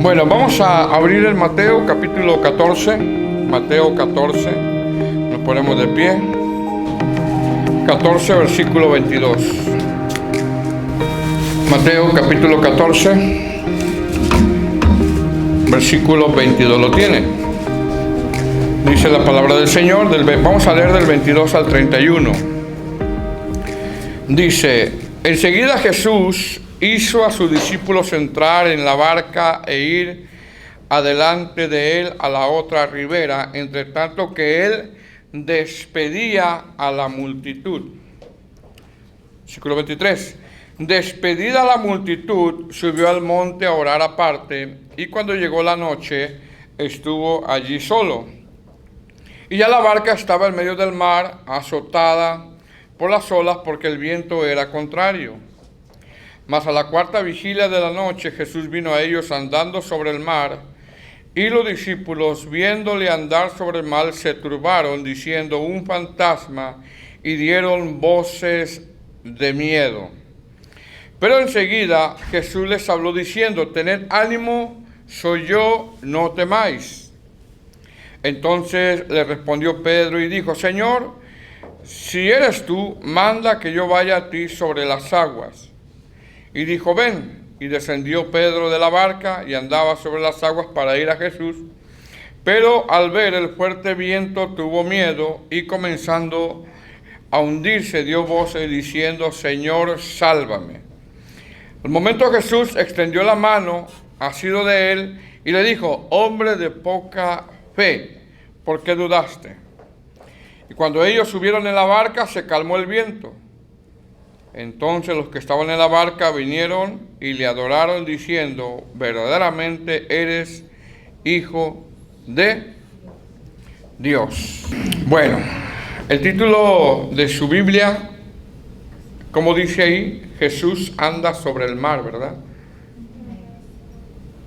Bueno, vamos a abrir el Mateo capítulo 14. Mateo 14. Nos ponemos de pie. 14, versículo 22. Mateo capítulo 14, versículo 22. ¿Lo tiene? Dice la palabra del Señor. Vamos a leer del 22 al 31. Dice: enseguida Jesús hizo a sus discípulos entrar en la barca e ir adelante de él a la otra ribera, entre tanto que él despedía a la multitud. Versículo 23. Despedida la multitud, subió al monte a orar aparte, y cuando llegó la noche, estuvo allí solo. Y ya la barca estaba en medio del mar, azotada por las olas, porque el viento era contrario. Mas a la cuarta vigilia de la noche Jesús vino a ellos andando sobre el mar, y los discípulos, viéndole andar sobre el mar, se turbaron, diciendo: un fantasma, y dieron voces de miedo. Pero enseguida Jesús les habló diciendo: tened ánimo, soy yo, no temáis. Entonces le respondió Pedro y dijo: Señor, si eres tú, manda que yo vaya a ti sobre las aguas. Y dijo: ven. Y descendió Pedro de la barca y andaba sobre las aguas para ir a Jesús. Pero al ver el fuerte viento tuvo miedo, y comenzando a hundirse dio voces diciendo: Señor, sálvame. Al momento Jesús extendió la mano, asido de él, y le dijo: hombre de poca fe, ¿por qué dudaste? Y cuando ellos subieron en la barca, se calmó el viento. Entonces los que estaban en la barca vinieron y le adoraron diciendo: verdaderamente eres Hijo de Dios. Bueno, el título de su Biblia, como dice ahí, Jesús anda sobre el mar, ¿verdad?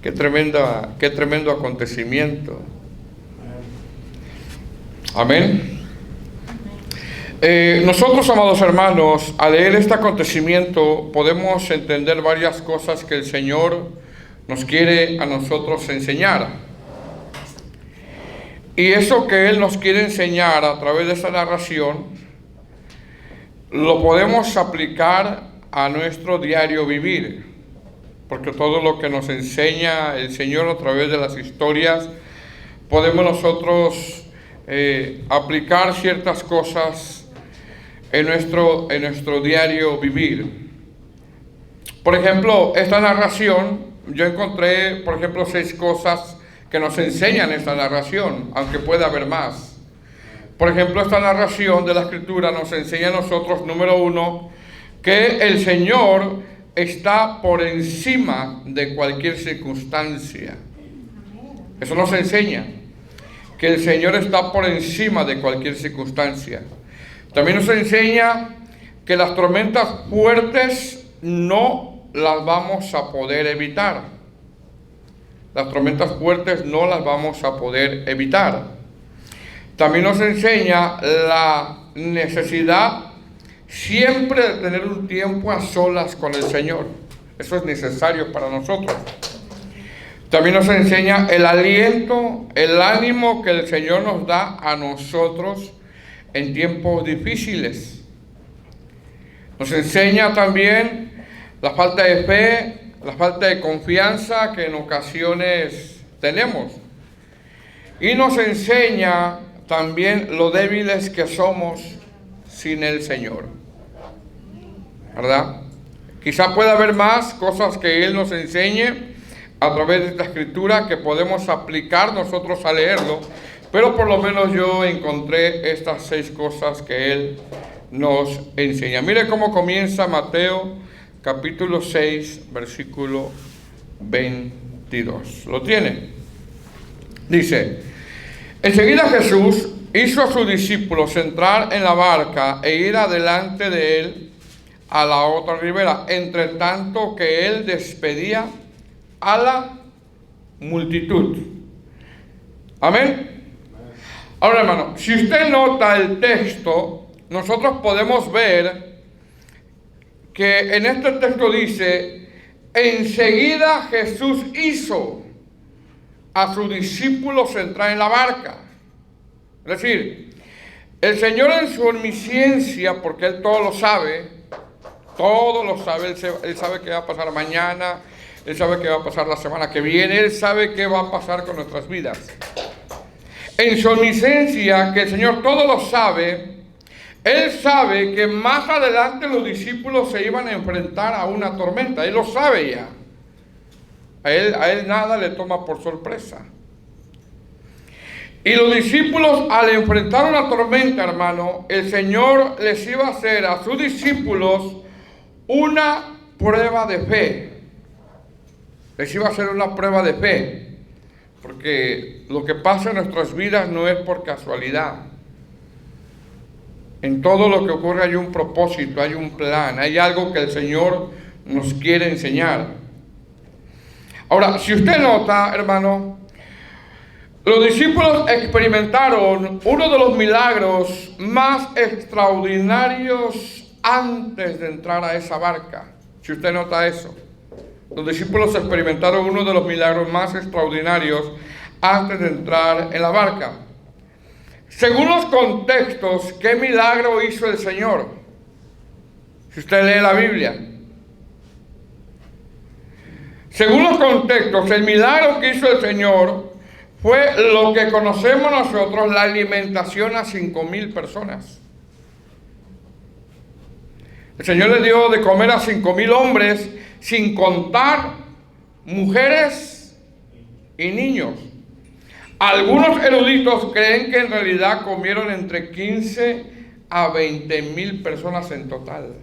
Qué tremendo acontecimiento. Amén. Nosotros, amados hermanos, al leer este acontecimiento podemos entender varias cosas que el Señor nos quiere a nosotros enseñar. Y eso que Él nos quiere enseñar a través de esta narración lo podemos aplicar a nuestro diario vivir, porque todo lo que nos enseña el Señor a través de las historias podemos nosotros aplicar ciertas cosas en nuestro diario vivir. Por ejemplo, esta narración, yo encontré, por ejemplo, 6 cosas que nos enseñan esta narración, aunque pueda haber más. Por ejemplo, esta narración de la Escritura nos enseña a nosotros, número 1, que el Señor está por encima de cualquier circunstancia. Eso nos enseña que el Señor está por encima de cualquier circunstancia. También nos enseña que las tormentas fuertes no las vamos a poder evitar. Las tormentas fuertes no las vamos a poder evitar. También nos enseña la necesidad siempre de tener un tiempo a solas con el Señor. Eso es necesario para nosotros. También nos enseña el aliento, el ánimo que el Señor nos da a nosotros en tiempos difíciles. Nos enseña también la falta de fe, la falta de confianza que en ocasiones tenemos. Y nos enseña también lo débiles que somos sin el Señor, ¿verdad? Quizá pueda haber más cosas que Él nos enseñe a través de esta escritura que podemos aplicar nosotros a leerlo, pero por lo menos yo encontré estas 6 cosas que Él nos enseña. Mire cómo comienza Mateo capítulo 6, versículo 22. ¿Lo tiene? Dice: enseguida Jesús hizo a sus discípulos entrar en la barca e ir adelante de él a la otra ribera, entre tanto que él despedía a la multitud. Amén. Ahora, hermano, si usted nota el texto, nosotros podemos ver que en este texto dice: enseguida Jesús hizo. a sus discípulos entrar en la barca. Es decir, el Señor en su omnisciencia, porque Él todo lo sabe, Él sabe qué va a pasar mañana, Él sabe qué va a pasar la semana que viene, Él sabe qué va a pasar con nuestras vidas. En su omnisciencia, que el Señor todo lo sabe, Él sabe que más adelante los discípulos se iban a enfrentar a una tormenta. Él lo sabe ya. A él nada le toma por sorpresa. Y los discípulos, al enfrentar una tormenta, hermano, el Señor les iba a hacer a sus discípulos una prueba de fe. Les iba a hacer una prueba de fe. Porque lo que pasa en nuestras vidas no es por casualidad. En todo lo que ocurre hay un propósito, hay un plan, hay algo que el Señor nos quiere enseñar. Ahora, si usted nota, hermano, los discípulos experimentaron uno de los milagros más extraordinarios antes de entrar a esa barca. Si usted nota eso, los discípulos experimentaron uno de los milagros más extraordinarios antes de entrar en la barca. Según los contextos, ¿qué milagro hizo el Señor? Si usted lee la Biblia. Según los contextos, el milagro que hizo el Señor fue lo que conocemos nosotros, la alimentación a 5,000 personas. El Señor le dio de comer a 5,000 hombres, sin contar mujeres y niños. Algunos eruditos creen que en realidad comieron entre 15 a 20,000 personas en total.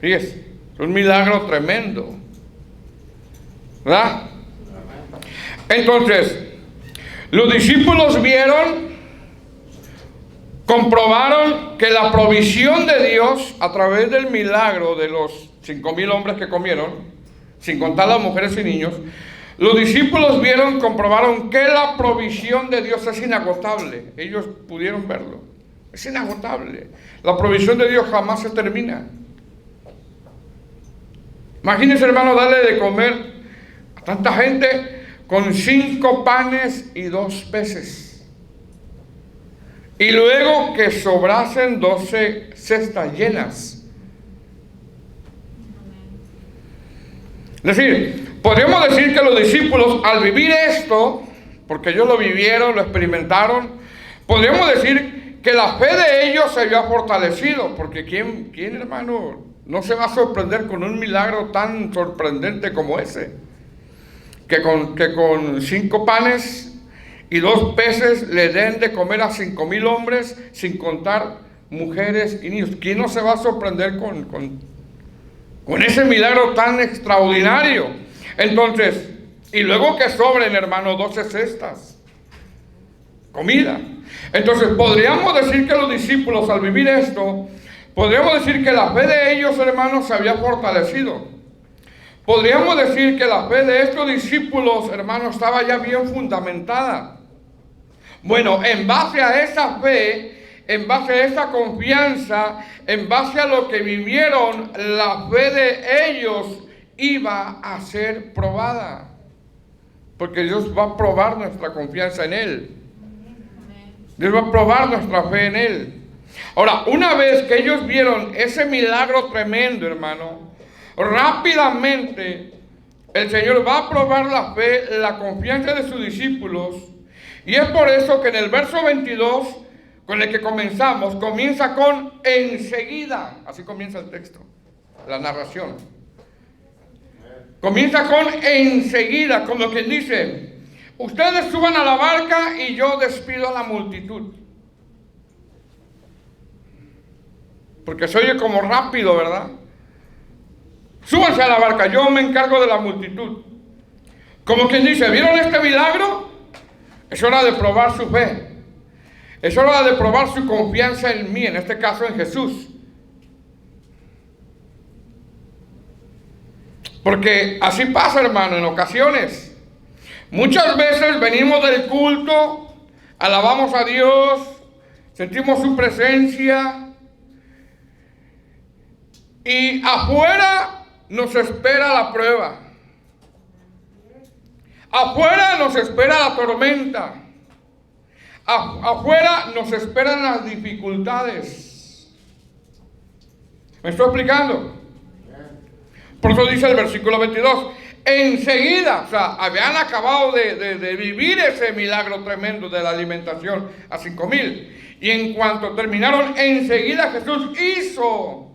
Fíjese, es un milagro tremendo, ¿verdad? Entonces, los discípulos comprobaron que la provisión de Dios a través del milagro de los 5,000 hombres que comieron, sin contar las mujeres y niños, los discípulos comprobaron que la provisión de Dios es inagotable. Ellos pudieron verlo. Es inagotable. La provisión de Dios jamás se termina. Imagínense, hermano, darle de comer a tanta gente con 5 panes y 2 peces. Y luego que sobrasen 12 cestas llenas. Es decir, podríamos decir que los discípulos, al vivir esto, porque ellos lo vivieron, lo experimentaron, podríamos decir que la fe de ellos se había fortalecido, porque ¿quién, hermano, no se va a sorprender con un milagro tan sorprendente como ese? Que con 5 panes y 2 peces le den de comer a 5,000 hombres, sin contar mujeres y niños. ¿Quién no se va a sorprender con ese milagro tan extraordinario? Entonces, y luego que sobren, hermano, 12 cestas, comida. Entonces, podríamos decir que los discípulos, al vivir esto, podríamos decir que la fe de ellos, hermanos, se había fortalecido. Podríamos decir que la fe de estos discípulos, hermanos, estaba ya bien fundamentada. Bueno, en base a esa fe, en base a esa confianza, en base a lo que vivieron, la fe de ellos iba a ser probada. Porque Dios va a probar nuestra confianza en Él. Dios va a probar nuestra fe en Él. Ahora, una vez que ellos vieron ese milagro tremendo, hermano, rápidamente el Señor va a probar la fe, la confianza de sus discípulos. Y es por eso que en el verso 22, con el que comenzamos, comienza con enseguida. Así comienza el texto, la narración. Comienza con enseguida, como quien dice: ustedes suban a la barca y yo despido a la multitud. Porque se oye como rápido, ¿verdad? Súbanse a la barca, yo me encargo de la multitud. Como quien dice: ¿vieron este milagro? Es hora de probar su fe. Es hora de probar su confianza en mí, en este caso en Jesús. Porque así pasa, hermano, en ocasiones. Muchas veces venimos del culto, alabamos a Dios, sentimos su presencia, y afuera nos espera la prueba. Afuera nos espera la tormenta. Afuera nos esperan las dificultades. ¿Me estoy explicando? Por eso dice el versículo 22. Enseguida, o sea, habían acabado de vivir ese milagro tremendo de la alimentación a 5,000. Y en cuanto terminaron, enseguida Jesús hizo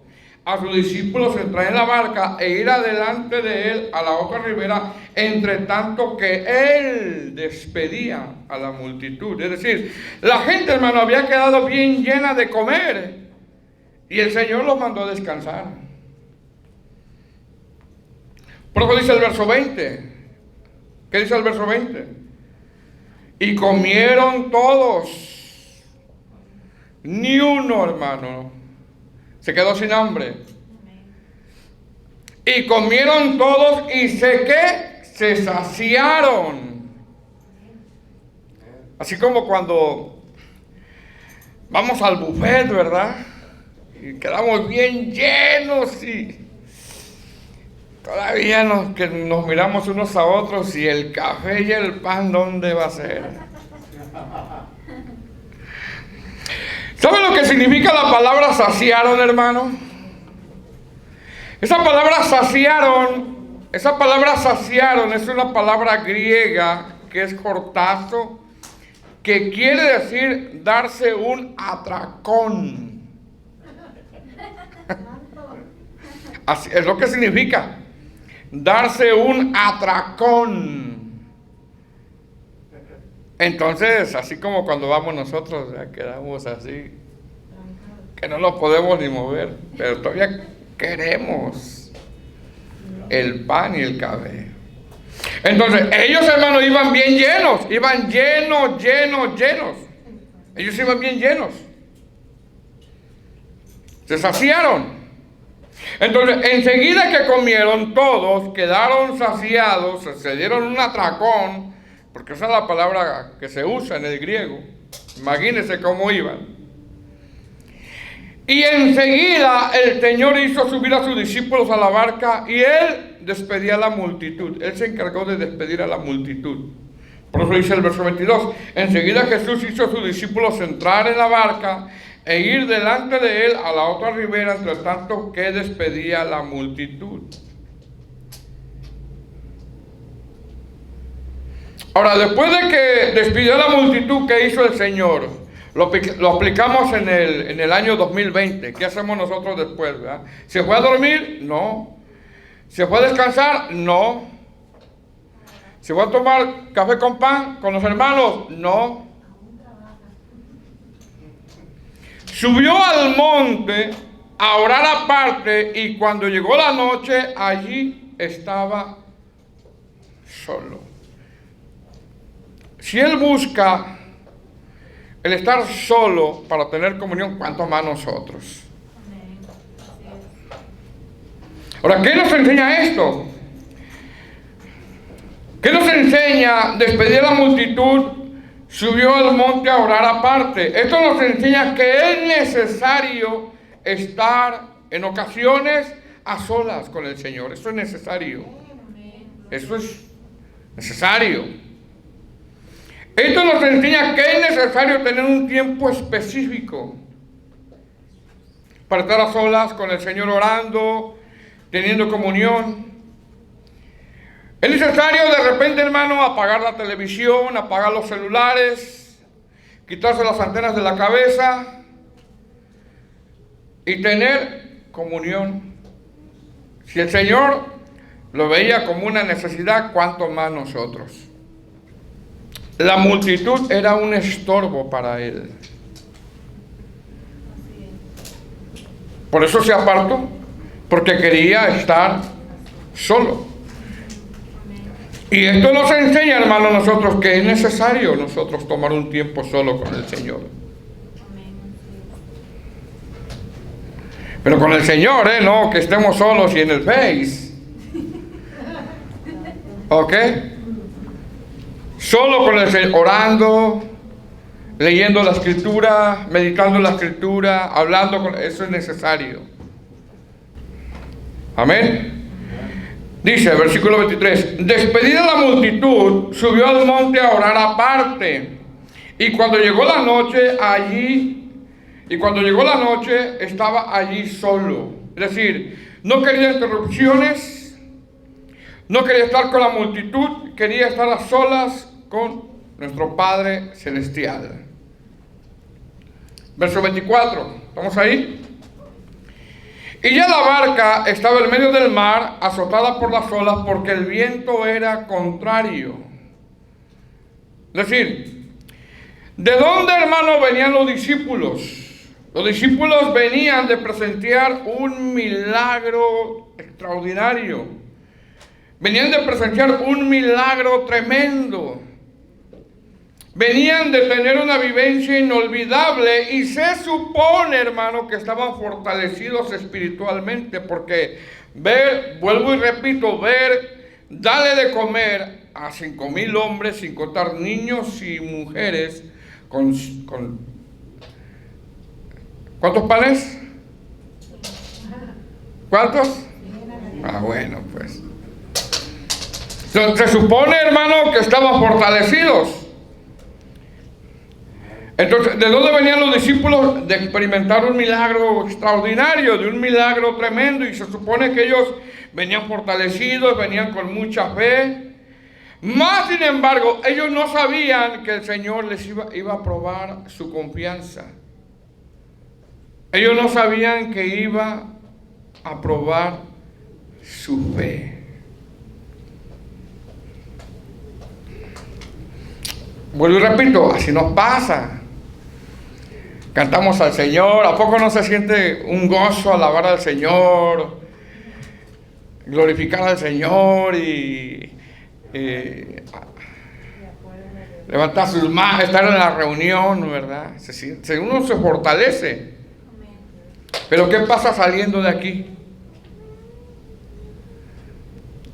a sus discípulos entrar en la barca e ir adelante de él a la otra ribera, entre tanto que él despedía a la multitud. Es decir, la gente, hermano, había quedado bien llena de comer y el Señor los mandó a descansar. Por eso dice el verso 20. ¿Qué dice el verso 20? Y comieron todos, ni uno, hermano, se quedó sin hambre. Y comieron todos y se saciaron. Así como cuando vamos al buffet, ¿verdad? Y quedamos bien llenos y todavía nos miramos unos a otros y el café y el pan, ¿dónde va a ser? ¿Saben lo que significa la palabra saciaron, hermano? Esa palabra saciaron es una palabra griega que es cortazo, que quiere decir darse un atracón. Así es lo que significa, darse un atracón. Entonces, así como cuando vamos nosotros, ya quedamos así, que no nos podemos ni mover, pero todavía queremos el pan y el café. Entonces, ellos, hermanos, iban bien llenos, iban llenos. Ellos iban bien llenos. Se saciaron. Entonces, enseguida que comieron, todos quedaron saciados, se dieron un atracón, porque esa es la palabra que se usa en el griego. Imagínense cómo iban. Y enseguida el Señor hizo subir a sus discípulos a la barca y él despedía a la multitud. Él se encargó de despedir a la multitud. Por eso dice el verso 22. Enseguida Jesús hizo a sus discípulos entrar en la barca e ir delante de él a la otra ribera, entre tanto que despedía a la multitud. Ahora, después de que despidió a la multitud, ¿qué hizo el Señor? Lo aplicamos en el año 2020. ¿Qué hacemos nosotros después, verdad? ¿Se fue a dormir? No. ¿Se fue a descansar? No. ¿Se fue a tomar café con pan con los hermanos? No. Subió al monte a orar aparte y cuando llegó la noche, allí estaba solo. Si él busca el estar solo para tener comunión, ¿cuánto más nosotros? Ahora, ¿qué nos enseña esto? ¿Qué nos enseña? Despedir a la multitud, subió al monte a orar aparte. Esto nos enseña que es necesario estar en ocasiones a solas con el Señor. Eso es necesario. Eso es necesario. Esto nos enseña que es necesario tener un tiempo específico para estar a solas con el Señor orando, teniendo comunión. Es necesario de repente, hermano, apagar la televisión, apagar los celulares, quitarse las antenas de la cabeza y tener comunión. Si el Señor lo veía como una necesidad, ¿cuánto más nosotros? La multitud era un estorbo para él. Por eso se apartó, porque quería estar solo. Y esto nos enseña, hermano, nosotros que es necesario nosotros tomar un tiempo solo con el Señor. Pero con el Señor, no que estemos solos y en el Face. ¿Ok? Solo con el Señor, orando, leyendo la Escritura, meditando la Escritura, hablando con... Eso es necesario. Amén. Dice, versículo 23, despedida la multitud, subió al monte a orar aparte. Y cuando llegó la noche estaba allí solo. Es decir, no quería interrupciones, no quería estar con la multitud, quería estar a solas con nuestro Padre Celestial. Verso 24, ¿estamos ahí? Y ya la barca estaba en medio del mar, azotada por las olas, porque el viento era contrario. Es decir, ¿de dónde, hermano, venían los discípulos? Los discípulos venían de presenciar un milagro extraordinario. Venían de presenciar un milagro tremendo. Venían de tener una vivencia inolvidable y se supone, hermano, que estaban fortalecidos espiritualmente, porque vuelvo y repito, darle de comer a 5,000 hombres, sin contar niños y mujeres, con ¿cuántos panes? ¿Cuántos? Bueno, pues. Se supone, hermano, que estaban fortalecidos. Entonces, ¿de dónde venían los discípulos? De experimentar un milagro extraordinario, de un milagro tremendo, y se supone que ellos venían fortalecidos, venían con mucha fe. Más sin embargo, ellos no sabían que el Señor les iba a probar su confianza. Ellos no sabían que iba a probar su fe. Vuelvo y repito, así nos pasa. Cantamos al Señor, ¿a poco no se siente un gozo alabar al Señor, glorificar al Señor y levantar sus manos, estar en la reunión, ¿verdad? Uno se fortalece. Pero ¿qué pasa saliendo de aquí?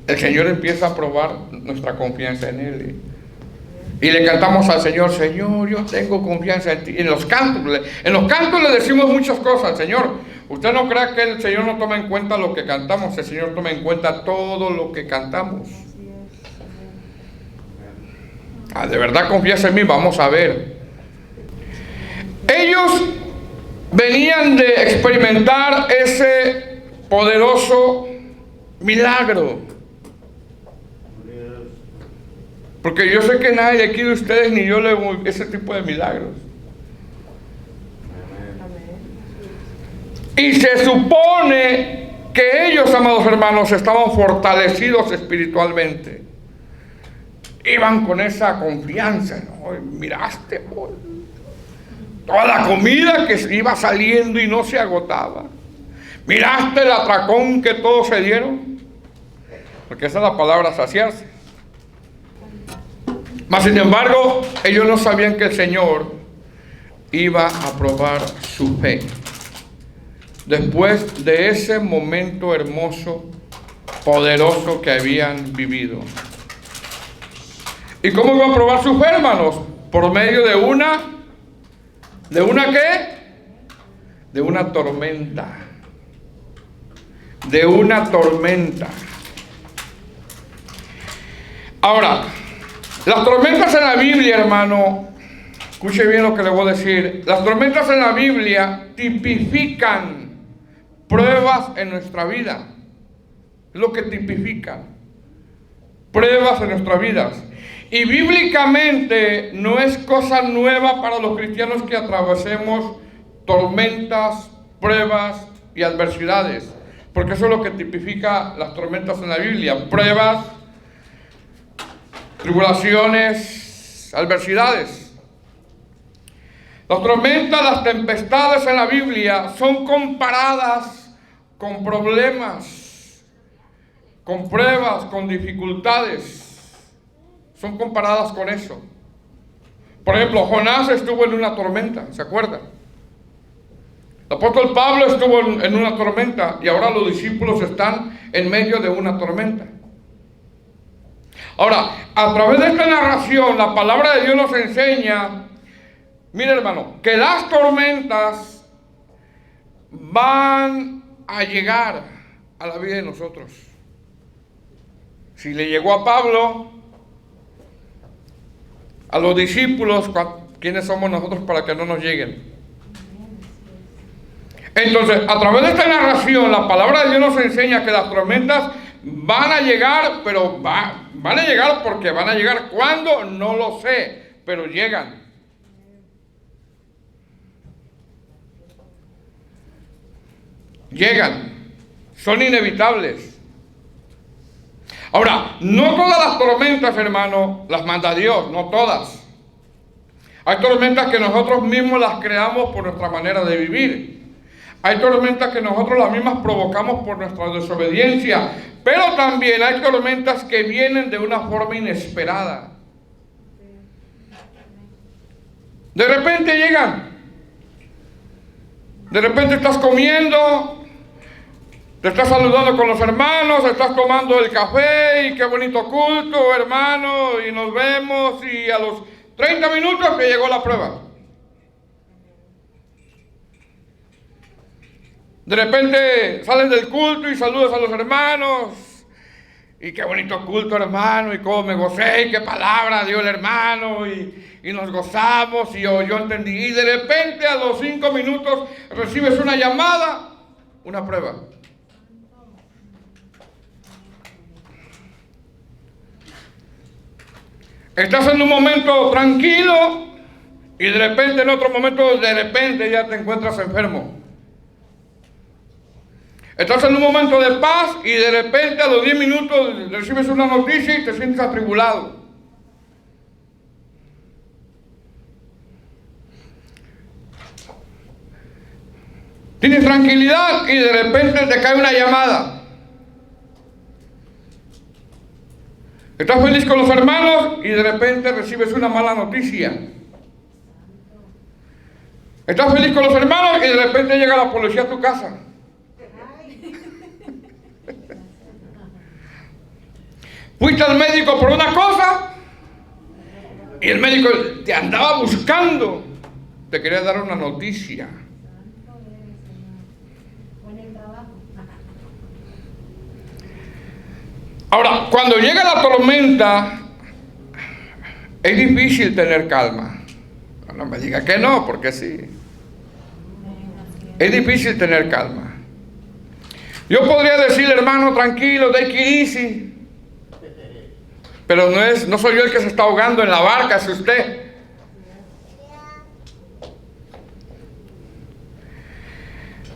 El Señor empieza a probar nuestra confianza en Él. Y le cantamos al Señor, Señor, yo tengo confianza en ti. En los cantos le decimos muchas cosas al Señor. Usted no crea que el Señor no toma en cuenta lo que cantamos. El Señor toma en cuenta todo lo que cantamos. De verdad confías en mí, vamos a ver. Ellos venían de experimentar ese poderoso milagro. Porque yo sé que nadie aquí de ustedes ni yo le doy ese tipo de milagros. Y se supone que ellos, amados hermanos, estaban fortalecidos espiritualmente. Iban con esa confianza, ¿no? Miraste, pues, toda la comida que iba saliendo y no se agotaba. Miraste el atracón que todos se dieron. Porque esa es la palabra, saciarse. Mas sin embargo, ellos no sabían que el Señor iba a probar su fe. Después de ese momento hermoso, poderoso que habían vivido. ¿Y cómo iba a probar su fe, hermanos? Por medio de una ¿qué? De una tormenta. De una tormenta. Ahora, las tormentas en la Biblia, hermano, escuche bien lo que le voy a decir. Las tormentas en la Biblia tipifican pruebas en nuestra vida. Es lo que tipifican. Pruebas en nuestras vidas. Y bíblicamente no es cosa nueva para los cristianos que atravesemos tormentas, pruebas y adversidades. Porque eso es lo que tipifica las tormentas en la Biblia. Pruebas, tribulaciones, adversidades. Las tormentas, las tempestades en la Biblia son comparadas con problemas, con pruebas, con dificultades. Son comparadas con eso. Por ejemplo, Jonás estuvo en una tormenta, ¿se acuerdan? El apóstol Pablo estuvo en una tormenta y ahora los discípulos están en medio de una tormenta. Ahora, a través de esta narración, la palabra de Dios nos enseña, mire hermano, que las tormentas van a llegar a la vida de nosotros. Si le llegó a Pablo, a los discípulos, ¿quiénes somos nosotros para que no nos lleguen? Entonces, a través de esta narración, la palabra de Dios nos enseña que las tormentas van a llegar, pero van a llegar porque van a llegar. ¿Cuándo? No lo sé, pero llegan. Llegan. Son inevitables. Ahora, no todas las tormentas, hermano, las manda Dios, no todas. Hay tormentas que nosotros mismos las creamos por nuestra manera de vivir. Hay tormentas que nosotros las mismas provocamos por nuestra desobediencia. Pero también hay tormentas que vienen de una forma inesperada. De repente llegan. De repente estás comiendo, te estás saludando con los hermanos, estás tomando el café y qué bonito culto, hermano, y nos vemos y a los 30 minutos te llegó la prueba. De repente sales del culto y saludas a los hermanos. Y qué bonito culto, hermano, y cómo me gocé, y qué palabra dio el hermano, y nos gozamos, y yo entendí. Y de repente a los 5 minutos recibes una llamada, una prueba. Estás en un momento tranquilo, y de repente en otro momento, de repente ya te encuentras enfermo. Estás en un momento de paz y de repente a los 10 minutos recibes una noticia y te sientes atribulado. Tienes tranquilidad y de repente te cae una llamada. Estás feliz con los hermanos y de repente recibes una mala noticia. Estás feliz con los hermanos y de repente llega la policía a tu casa. Fuiste al médico por una cosa y el médico te andaba buscando, te quería dar una noticia. Ahora, cuando llega la tormenta, es difícil tener calma. No me diga que no, porque sí. Es difícil tener calma. Yo podría decir, hermano, tranquilo, take it easy. Pero no soy yo el que se está ahogando en la barca, es usted.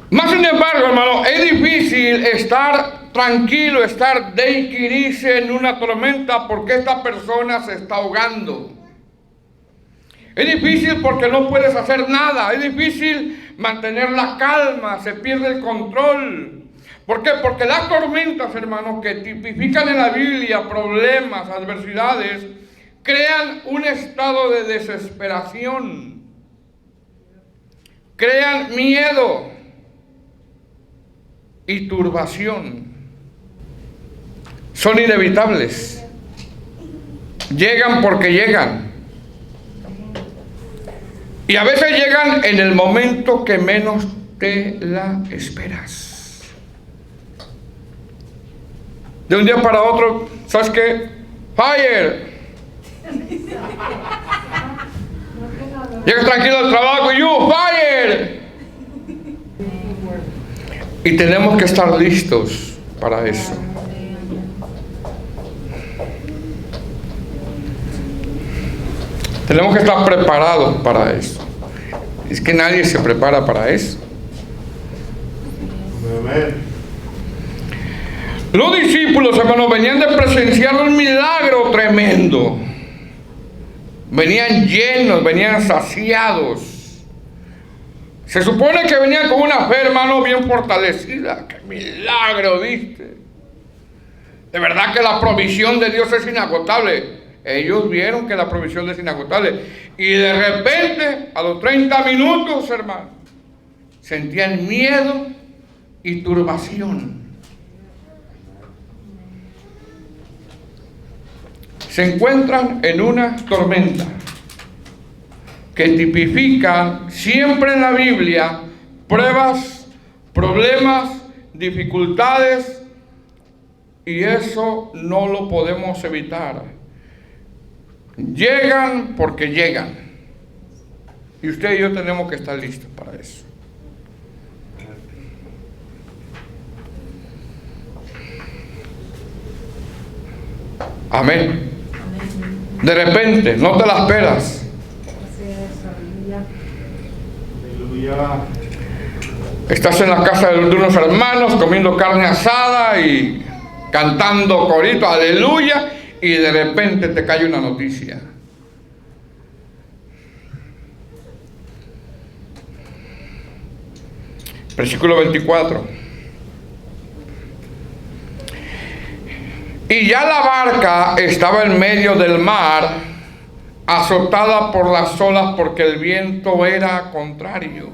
Más sin embargo, hermano, es difícil estar tranquilo, estar take it easy en una tormenta porque esta persona se está ahogando. Es difícil porque no puedes hacer nada. Es difícil mantener la calma, se pierde el control. ¿Por qué? Porque las tormentas, hermanos, que tipifican en la Biblia problemas, adversidades, crean un estado de desesperación, crean miedo y turbación. Son inevitables. Llegan porque llegan. Y a veces llegan en el momento que menos te la esperas. De un día para otro, ¿sabes qué? ¡Fire! Llegas tranquilo al trabajo y ¡you! ¡Fire! Y tenemos que estar listos para eso. Tenemos que estar preparados para eso. Es que nadie se prepara para eso. Los discípulos, hermanos, venían de presenciar un milagro tremendo. Venían llenos, venían saciados. Se supone que venían con una fe, hermano, bien fortalecida. ¡Qué milagro, viste! De verdad que la provisión de Dios es inagotable. Ellos vieron que la provisión es inagotable. Y de repente, a los 30 minutos, hermano, sentían miedo y turbación. Se encuentran en una tormenta que tipifica siempre en la Biblia pruebas, problemas, dificultades y eso no lo podemos evitar. Llegan porque llegan. Y usted y yo tenemos que estar listos para eso. Amén. De repente, no te la esperas. Estás en la casa de unos hermanos comiendo carne asada y cantando corito, aleluya, y de repente te cae una noticia. Versículo 24. Y ya la barca estaba en medio del mar, azotada por las olas porque el viento era contrario.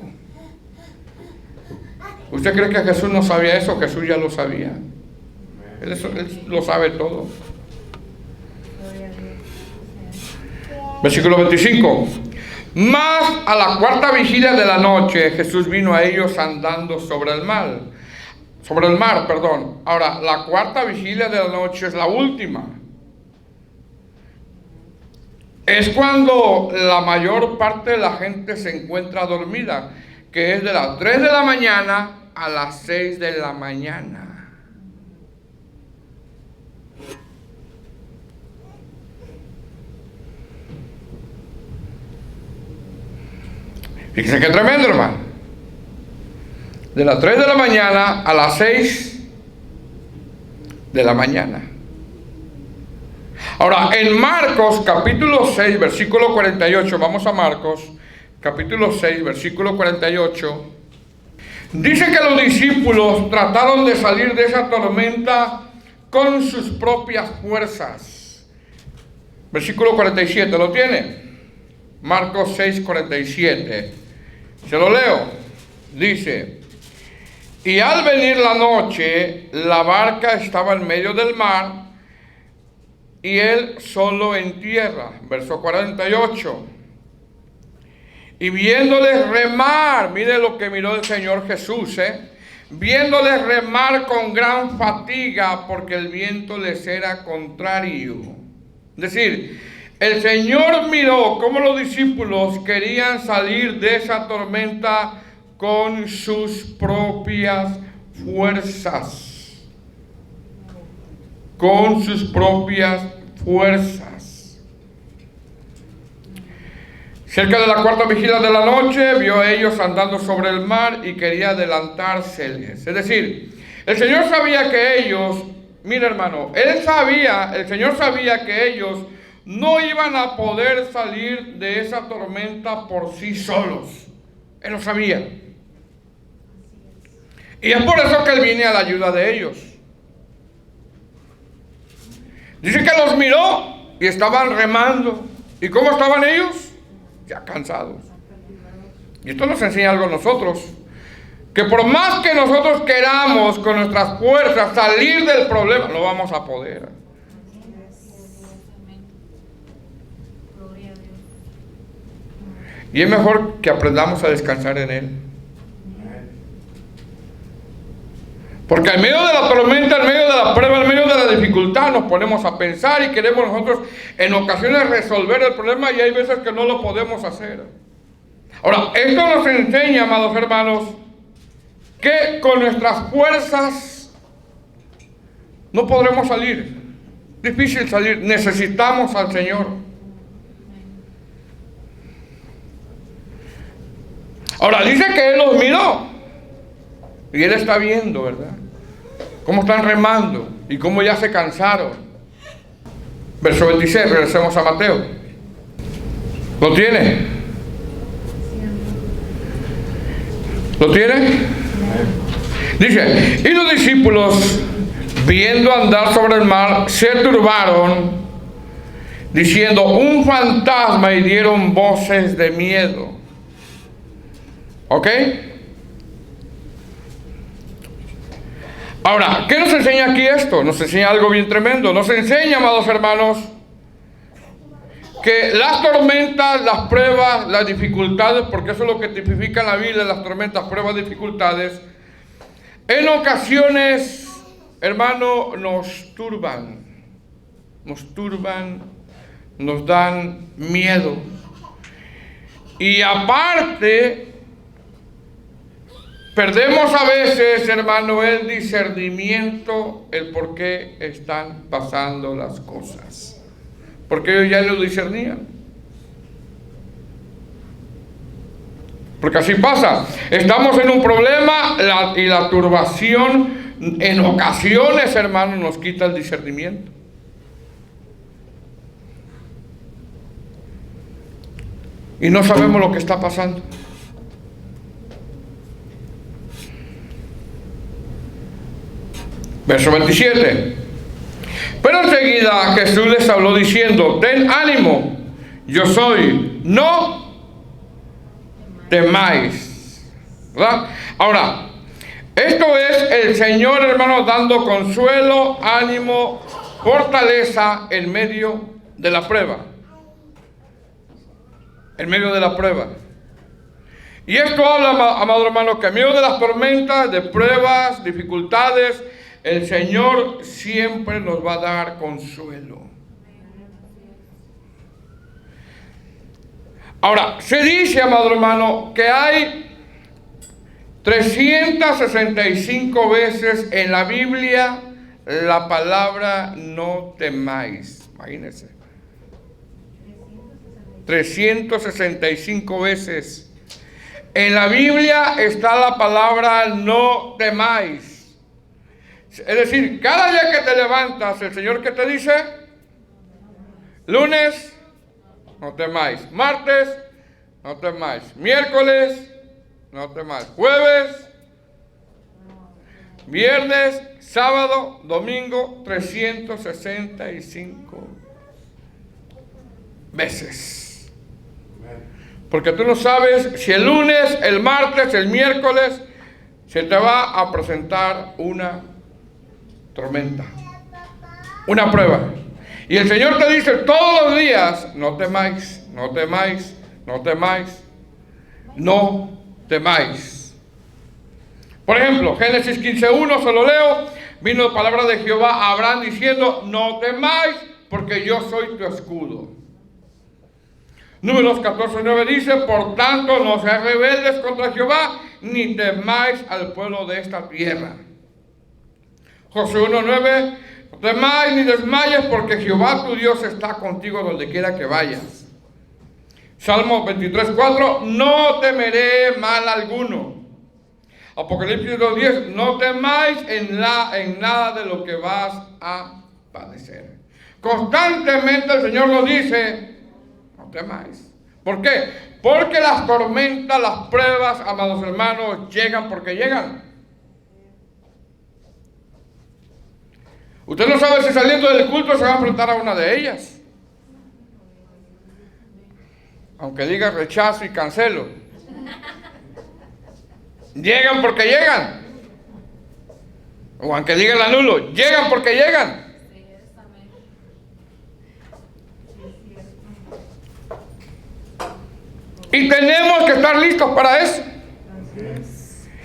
¿Usted cree que Jesús no sabía eso? Jesús ya lo sabía. Él lo sabe todo. Versículo 25. Mas a la cuarta vigilia de la noche Jesús vino a ellos andando sobre el mar. Ahora, la cuarta vigilia de la noche es la última. Es cuando la mayor parte de la gente se encuentra dormida, que es de las 3 de la mañana a las 6 de la mañana. Fíjense qué tremendo, hermano. De las 3 de la mañana a las 6 de la mañana. Ahora, en Marcos capítulo 6, versículo 48, vamos a Marcos capítulo 6, versículo 48, dice que los discípulos trataron de salir de esa tormenta con sus propias fuerzas. Versículo 47, ¿lo tiene? Marcos 6, 47. Se lo leo. Dice: y al venir la noche, la barca estaba en medio del mar y él solo en tierra. Verso 48. Y viéndoles remar, mire lo que miró el Señor Jesús, viéndoles remar con gran fatiga porque el viento les era contrario. Es decir, el Señor miró cómo los discípulos querían salir de esa tormenta con sus propias fuerzas. Con sus propias fuerzas. Cerca de la cuarta vigilia de la noche, vio a ellos andando sobre el mar y quería adelantárseles. Es decir, el Señor sabía que ellos, mira hermano, el Señor sabía que ellos no iban a poder salir de esa tormenta por sí solos. Él lo sabía. Y es por eso que Él viene a la ayuda de ellos. Dice que los miró y estaban remando. ¿Y cómo estaban ellos? Ya cansados. Y esto nos enseña algo a nosotros. Que por más que nosotros queramos con nuestras fuerzas salir del problema, no vamos a poder. Y es mejor que aprendamos a descansar en Él. Porque en medio de la tormenta, en medio de la prueba, en medio de la dificultad, nos ponemos a pensar y queremos nosotros en ocasiones resolver el problema y hay veces que no lo podemos hacer. Ahora, esto nos enseña, amados hermanos, que con nuestras fuerzas no podremos salir. Difícil salir. Necesitamos al Señor. Ahora, dice que Él los miró. Y Él está viendo, ¿verdad? Cómo están remando y cómo ya se cansaron. Verso 26, regresemos a Mateo. ¿Lo tiene? ¿Lo tiene? Dice: y los discípulos, viendo andar sobre el mar, se turbaron, diciendo: un fantasma, y dieron voces de miedo. ¿Ok? Ahora, ¿qué nos enseña aquí esto? Nos enseña algo bien tremendo. Nos enseña, amados hermanos, que las tormentas, las pruebas, las dificultades, porque eso es lo que tipifica en la Biblia, las tormentas, pruebas, dificultades, en ocasiones hermano, nos turban, nos dan miedo. Y aparte, perdemos a veces, hermano, el discernimiento, el por qué están pasando las cosas. Porque ellos ya lo discernían. Porque así pasa. Estamos en un problema y la turbación en ocasiones, hermano, nos quita el discernimiento. Y no sabemos lo que está pasando. Verso 27. Pero enseguida Jesús les habló diciendo: ten ánimo, yo soy, no temáis. ¿Verdad? Ahora, esto es el Señor, hermano, dando consuelo, ánimo, fortaleza en medio de la prueba. En medio de la prueba. Y esto habla, amado hermano, que en medio de las tormentas, de pruebas, dificultades, el Señor siempre nos va a dar consuelo. Ahora, se dice, amado hermano, que hay 365 veces en la Biblia la palabra no temáis. Imagínense. 365 veces. En la Biblia está la palabra no temáis. Es decir, cada día que te levantas, el Señor que te dice: lunes, no temáis. Martes, no temáis. Miércoles, no temáis. Jueves, viernes, sábado, domingo, 365 veces. Porque tú no sabes si el lunes, el martes, el miércoles se te va a presentar una tormenta, una prueba. Y el Señor te dice todos los días: no temáis, no temáis, no temáis, no temáis. Por ejemplo, Génesis 15:1, se lo leo. Vino palabra de Jehová a Abraham diciendo: no temáis, porque yo soy tu escudo. Números 14:9 dice: por tanto no seáis rebeldes contra Jehová, ni temáis al pueblo de esta tierra. Josué 1:9: no temáis ni desmayes, porque Jehová tu Dios está contigo donde quiera que vayas. Salmo 23:4: no temeré mal alguno. Apocalipsis 2:10: no temáis en nada de lo que vas a padecer. Constantemente el Señor nos dice: no temáis. ¿Por qué? Porque las tormentas, las pruebas, amados hermanos, llegan porque llegan. Usted no sabe si saliendo del culto se va a enfrentar a una de ellas. Aunque diga rechazo y cancelo. Llegan porque llegan. O aunque diga el anulo, llegan porque llegan. Y tenemos que estar listos para eso.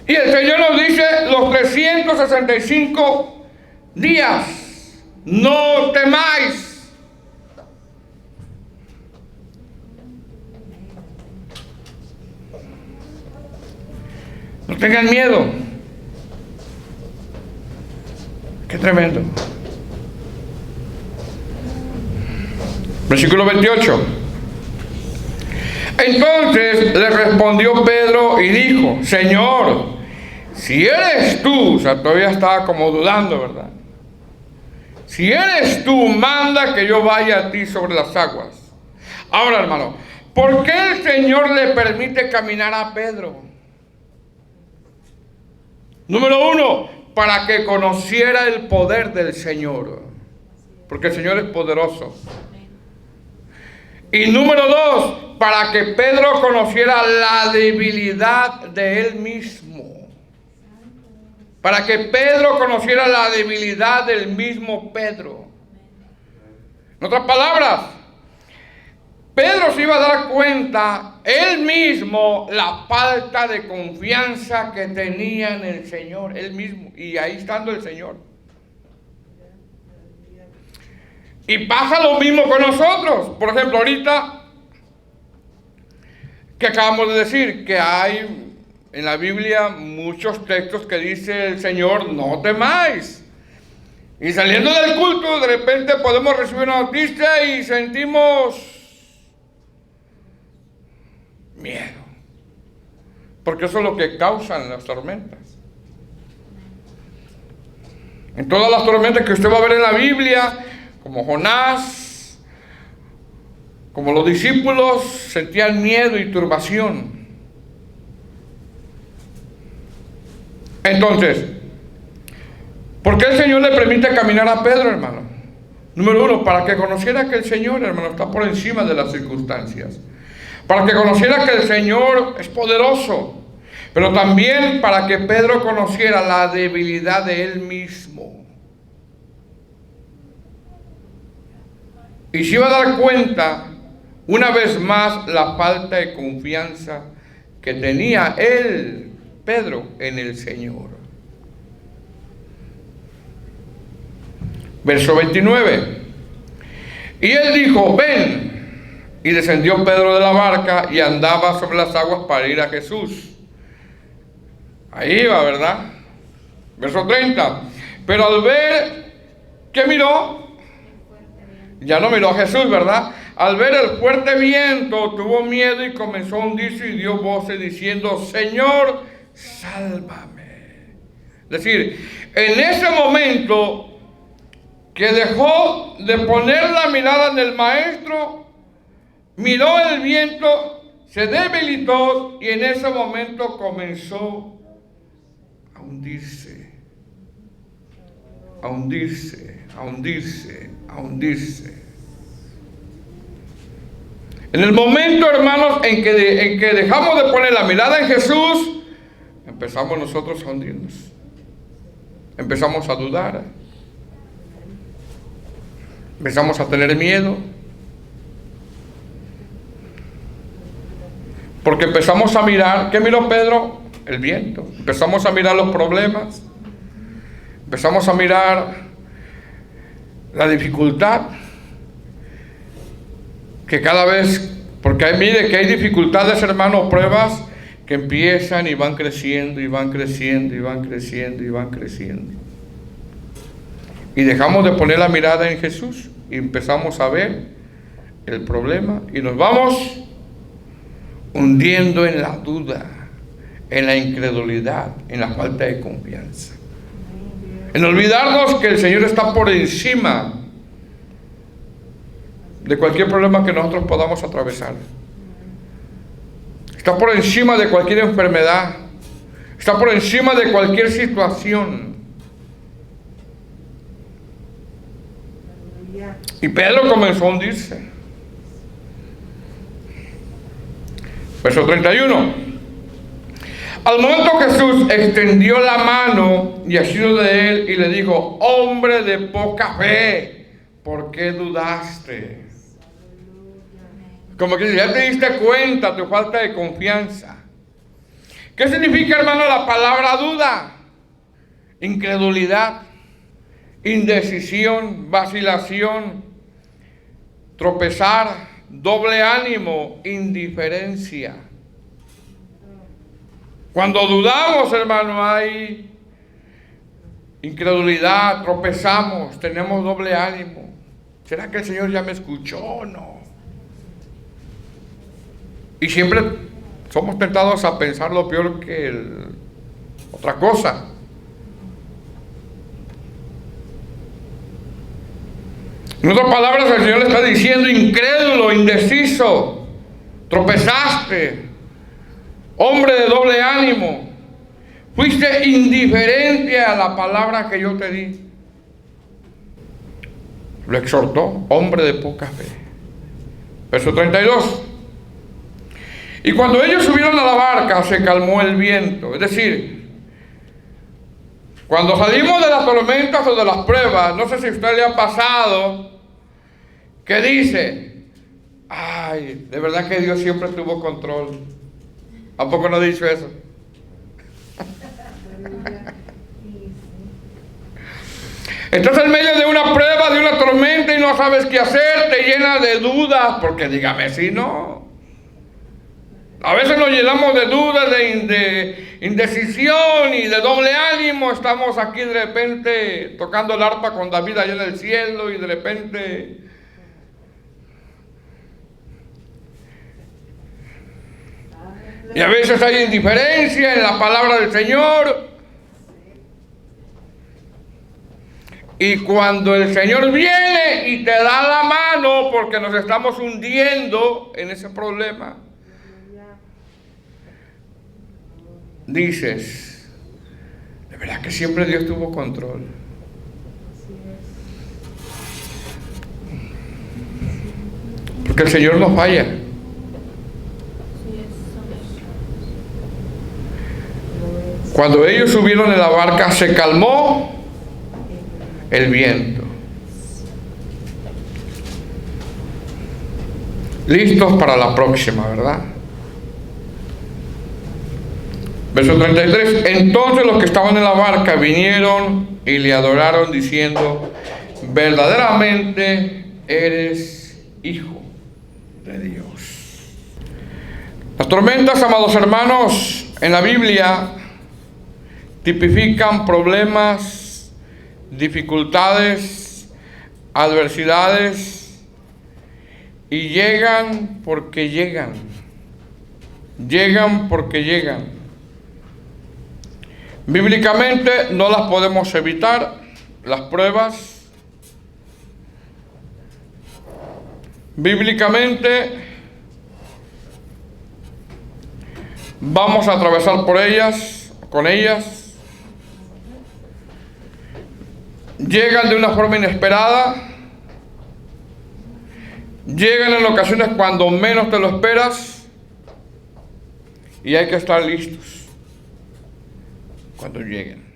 Y el Señor nos dice los 365 días: no temáis. No tengan miedo. Qué tremendo. Versículo 28. Entonces le respondió Pedro y dijo: Señor, si eres tú, o sea, todavía estaba como dudando, ¿verdad? Si eres tú, manda que yo vaya a ti sobre las aguas. Ahora, hermano, ¿por qué el Señor le permite caminar a Pedro? Número uno, para que conociera el poder del Señor. Porque el Señor es poderoso. Y número dos, para que Pedro conociera la debilidad de él mismo. Para que Pedro conociera la debilidad del mismo Pedro. En otras palabras, Pedro se iba a dar cuenta él mismo la falta de confianza que tenía en el Señor, él mismo, y ahí estando el Señor. Y pasa lo mismo con nosotros. Por ejemplo, ahorita que acabamos de decir que hay en la Biblia muchos textos que dice el Señor, no temáis. Y saliendo del culto, de repente podemos recibir una noticia y sentimos miedo. Porque eso es lo que causan las tormentas. En todas las tormentas que usted va a ver en la Biblia, como Jonás, como los discípulos, sentían miedo y turbación. Entonces, ¿por qué el Señor le permite caminar a Pedro, hermano? Número uno, para que conociera que el Señor, hermano, está por encima de las circunstancias. Para que conociera que el Señor es poderoso. Pero también para que Pedro conociera la debilidad de él mismo. Y se iba a dar cuenta, una vez más, la falta de confianza que tenía él, Pedro, en el Señor. Verso 29. Y él dijo, ven. Y descendió Pedro de la barca y andaba sobre las aguas para ir a Jesús. Ahí va, ¿verdad? Verso 30. Pero al ver, ¿qué miró? Ya no miró a Jesús, ¿verdad? Al ver el fuerte viento, tuvo miedo y comenzó a hundirse y dio voces diciendo, Señor, sálvame. Es decir, en ese momento que dejó de poner la mirada en el maestro, miró el viento, se debilitó y en ese momento comenzó a hundirse, a hundirse, a hundirse, a hundirse. En el momento, hermanos, en que dejamos de poner la mirada en Jesús, empezamos nosotros a hundirnos. Empezamos a dudar. Empezamos a tener miedo. Porque empezamos a mirar, ¿qué miró Pedro? El viento. Empezamos a mirar los problemas. Empezamos a mirar la dificultad. Que cada vez, porque mire que hay dificultades, hermanos, pruebas que empiezan y van creciendo y van creciendo y van creciendo y van creciendo. Y dejamos de poner la mirada en Jesús y empezamos a ver el problema y nos vamos hundiendo en la duda, en la incredulidad, en la falta de confianza. En olvidarnos que el Señor está por encima de cualquier problema que nosotros podamos atravesar. Está por encima de cualquier enfermedad. Está por encima de cualquier situación. Y Pedro comenzó a hundirse. Verso 31. Al momento Jesús extendió la mano y asido de él y le dijo, hombre de poca fe, ¿por qué dudaste? Como que ya te diste cuenta tu falta de confianza. ¿Qué significa, hermano, la palabra duda? Incredulidad, indecisión, vacilación, tropezar, doble ánimo, indiferencia. Cuando dudamos, hermano, hay incredulidad, tropezamos, tenemos doble ánimo. ¿Será que el Señor ya me escuchó o no? Y siempre somos tentados a pensar lo peor que otra cosa. En otras palabras, el Señor le está diciendo, incrédulo, indeciso, tropezaste, hombre de doble ánimo, fuiste indiferente a la palabra que yo te di. Lo exhortó, hombre de poca fe. Verso 32. Y cuando ellos subieron a la barca, se calmó el viento. Es decir, cuando salimos de las tormentas o de las pruebas, no sé si a usted le ha pasado, que dice, ay, de verdad que Dios siempre tuvo control. ¿A poco no ha dicho eso? Estás en medio de una prueba, de una tormenta y no sabes qué hacer, te llena de dudas, porque dígame si no. A veces nos llenamos de dudas, de indecisión y de doble ánimo. Estamos aquí de repente tocando el arpa con David allá en el cielo y de repente y a veces hay indiferencia en la palabra del Señor. Y cuando el Señor viene y te da la mano porque nos estamos hundiendo en ese problema, dices, de verdad que siempre Dios tuvo control. Porque el Señor no falla. Cuando ellos subieron en la barca, se calmó el viento. Listos para la próxima, ¿verdad? Verso 33. Entonces los que estaban en la barca vinieron y le adoraron diciendo, verdaderamente eres Hijo de Dios. Las tormentas, amados hermanos, en la Biblia tipifican problemas, dificultades, adversidades, y llegan porque llegan. Llegan porque llegan. Bíblicamente no las podemos evitar, las pruebas. Bíblicamente vamos a atravesar por ellas, con ellas. Llegan de una forma inesperada, llegan en ocasiones cuando menos te lo esperas, y hay que estar listos cuando lleguen.